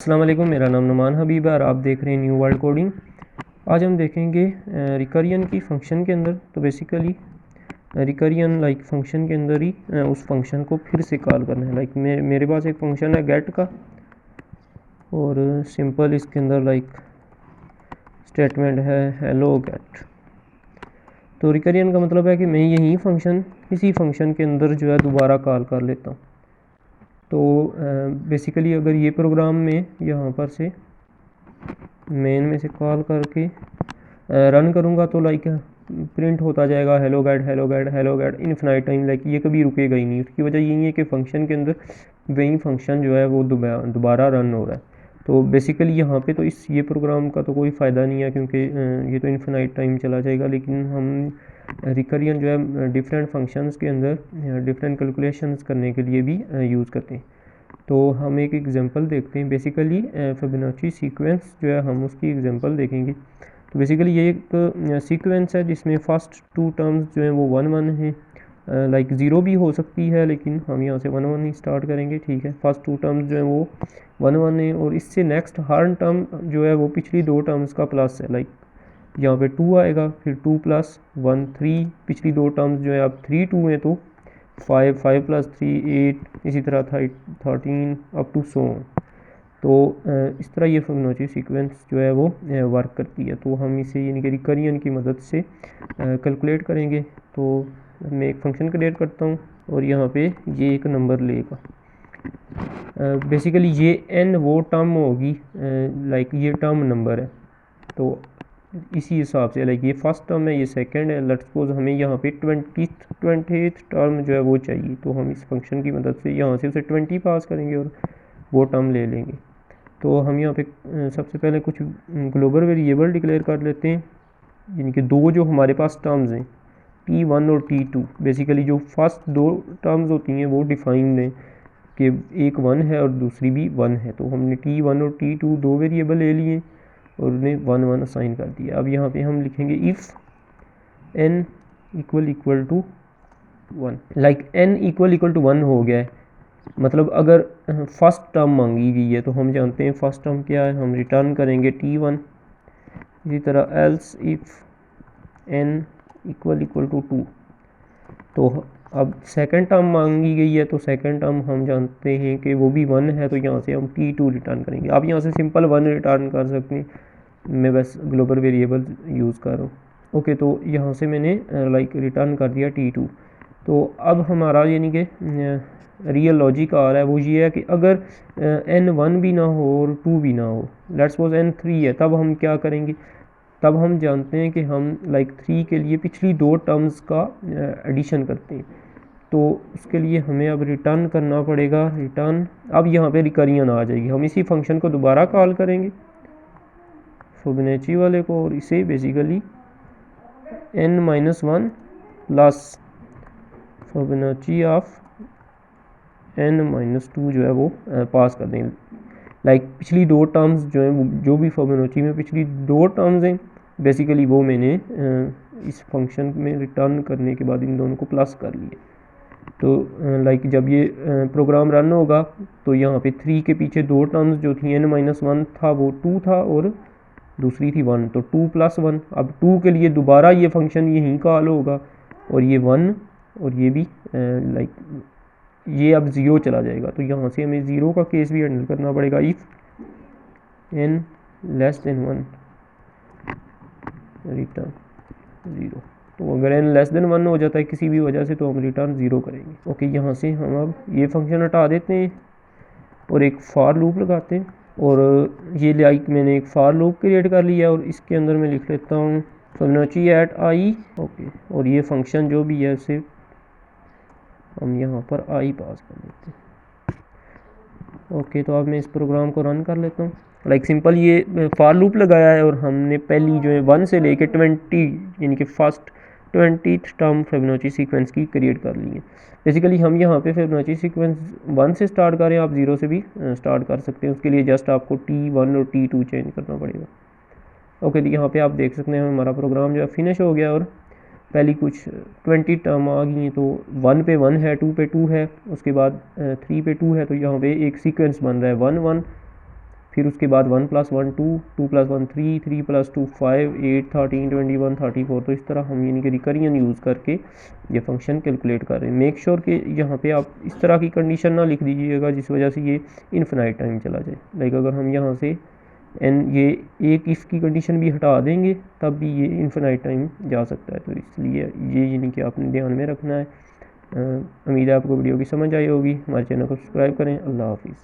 अस्सलाम वालेकुम, मेरा नाम नुमान हबीब है और आप देख रहे हैं न्यू वर्ल्ड कोडिंग। आज हम देखेंगे रिकरियन की फ़ंक्शन के अंदर। तो बेसिकली रिकरियन लाइक फ़ंक्शन के अंदर ही उस फंक्शन को फिर से कॉल करना है। लाइक मेरे पास एक फ़ंक्शन है गेट का और सिंपल इसके अंदर लाइक स्टेटमेंट है हेलो गेट। तो रिकरियन का मतलब है कि मैं यही फंक्शन किसी फंक्शन के अंदर जो है दोबारा कॉल कर लेता हूँ। तो बेसिकली अगर ये प्रोग्राम में यहाँ पर से मेन में से कॉल करके रन करूँगा तो लाइक प्रिंट होता जाएगा hello get hello get hello get infinite time. Like ये कभी रुकेगा ही नहीं। उसकी वजह यही है कि फ़ंक्शन के अंदर वही फंक्शन जो है वो दोबारा रन हो रहा है। तो बेसिकली यहाँ पे तो ये प्रोग्राम का तो कोई फ़ायदा नहीं है क्योंकि ये तो इनफिनाइट टाइम चला जाएगा। लेकिन हम रिकरियन जो है डिफरेंट फंक्शंस के अंदर डिफरेंट कैलकुलेशंस करने के लिए भी यूज़ करते हैं। तो हम एक एग्जांपल देखते हैं। बेसिकली फिबोनाची सीक्वेंस जो है हम उसकी एग्जांपल देखेंगे। तो बेसिकली ये एक सीक्वेंस है जिसमें फर्स्ट टू टर्म्स जो हैं वो 1 1 हैं। लाइक ज़ीरो भी हो सकती है लेकिन हम यहाँ से 1 1 ही स्टार्ट करेंगे। ठीक है, फर्स्ट टू टर्म्स जो हैं वो 1 1 है और इससे नेक्स्ट हर टर्म जो है वो पिछली दो टर्म्स का प्लस है। लाइक यहाँ पे 2 आएगा, फिर 2 + 1 3, पिछली दो टर्म्स जो है अब 3 2 हैं तो 5 5 + 3 8, इसी तरह 13 अप टू सो। तो इस तरह ये फिबोनाची सीक्वेंस जो है वो वर्क करती है। तो हम इसे यानी कि रिकरियन की मदद से कैलकुलेट करेंगे। तो मैं एक फंक्शन क्रिएट करता हूँ और यहाँ पे ये एक नंबर लेगा। बेसिकली ये n वो टर्म होगी लाइक ये टर्म नंबर है। तो इसी हिसाब से लाइक ये फर्स्ट टर्म है, ये सेकंड है। लेट्स सपोज हमें यहाँ पे 20th टर्म जो है वो चाहिए। तो हम इस फंक्शन की मदद से यहाँ से उसे 20 पास करेंगे और वो टर्म ले लेंगे। तो हम यहाँ पे सबसे पहले कुछ ग्लोबल वेरिएबल डिक्लेयर कर लेते हैं, यानी कि दो जो हमारे पास टर्म्स हैं T1 और T2। बेसिकली जो फर्स्ट दो टर्म्स होती हैं वो डिफाइंड हैं कि एक 1 है और दूसरी भी 1 है। तो हमने T1 और T2 दो वेरिएबल ले लिए और उन्हें 1 1 असाइन कर दिया। अब यहाँ पे हम लिखेंगे if n equal to 1। Like n equal to 1 हो गया है। मतलब अगर फर्स्ट टर्म मांगी गई है तो हम जानते हैं फर्स्ट टर्म क्या है, हम रिटर्न करेंगे T1। इसी तरह else if n equal to 2। तो अब सेकंड टर्म मांगी गई है तो सेकंड टर्म हम जानते हैं कि वो भी 1 है, तो यहाँ से हम T2 रिटर्न करेंगे। आप यहाँ से सिंपल 1 रिटर्न कर सकते हैं, मैं बस ग्लोबल वेरिएबल यूज़ कर रहा हूँ। ओके, तो यहाँ से मैंने लाइक रिटर्न कर दिया T2। तो अब हमारा यानी कि रियल लॉजिक आ रहा है वो ये है कि अगर n 1 भी ना हो और 2 भी ना हो, लेट्स सपोज n 3 है, तब हम क्या करेंगे। तब हम जानते हैं कि हम लाइक 3 के लिए पिछली दो टर्म्स का एडिशन करते हैं। तो उसके लिए हमें अब रिटर्न करना पड़ेगा रिटर्न। अब यहाँ पे रिकरियन आ जाएगी। हम इसी फंक्शन को दोबारा कॉल करेंगे फिबोनाची वाले को और इसे basically n - 1 plus Fibonacci of n - 2 जो है वो पास कर देंगे। लाइक पिछली दो टर्म्स जो हैं जो भी फिबोनाची में पिछली दो टर्म्स हैं बेसिकली वो मैंने इस फंक्शन में रिटर्न करने के बाद इन दोनों को प्लस कर लिया। तो लाइक जब ये प्रोग्राम रन होगा तो यहाँ पे 3 के पीछे दो टर्म्स जो थी n - 1 था वो 2 था और दूसरी थी 1, तो 2 + 1। अब 2 के लिए दोबारा ये फंक्शन यहीं कॉल होगा और ये 1 और ये भी लाइक ये अब 0 चला जाएगा। तो यहाँ से हमें 0 का केस भी हैंडल करना पड़ेगा। If n < 1 return 0। तो अगर n < 1 हो जाता है किसी भी वजह से तो हम रिटर्न 0 करेंगे। ओके, यहाँ से हम अब ये फंक्शन हटा देते हैं और एक फॉर लूप लगाते हैं। और ये लाइक मैंने एक फॉर लूप क्रिएट कर लिया और इसके अंदर मैं लिख लेता हूँ फिबोनाची एट i। ओके, और ये फंक्शन जो भी है उसे हम यहाँ पर i पास कर देते हैं। ओके, तो अब मैं इस प्रोग्राम को रन कर लेता हूँ। लाइक सिंपल ये फॉर लूप लगाया है और हमने पहली जो है 1 से लेके 20 यानी कि first 20th term Fibonacci sequence की क्रिएट कर ली है। बेसिकली हम यहाँ पे फिबोनाची सीक्वेंस 1 से स्टार्ट करें, आप 0 से भी स्टार्ट कर सकते हैं। उसके लिए जस्ट आपको T1 और T2 चेंज करना पड़ेगा। ओके, तो यहाँ पे आप देख सकते हैं हमारा प्रोग्राम जो है फिनिश हो गया और पहली कुछ 20 टर्म आ गई हैं। तो 1 पे 1 है, 2 पे 2 है, उसके बाद 3 पे 2 है। तो यहाँ पे एक सीक्वेंस बन रहा है 1 1, फिर उसके बाद 1+1 2, 2+1 3, 3+2 5, 8 13 21 34। तो इस तरह हम यानी कि रिकरियन यूज़ करके ये फंक्शन कैलकुलेट कर रहे हैं। मेक श्योर कि यहाँ पे आप इस तरह की कंडीशन ना लिख दीजिएगा जिस वजह से ये इन्फिनाइट टाइम चला जाए। लाइक अगर हम यहाँ से ये एक इफ़ की कंडीशन भी हटा देंगे तब भी ये इन्फिनाइट टाइम जा सकता है। तो इसलिए ये यानी कि आपने ध्यान में रखना है। उम्मीद है आपको वीडियो की समझ आई होगी। हमारे चैनल को सब्सक्राइब करें। अल्लाह हाफिज़।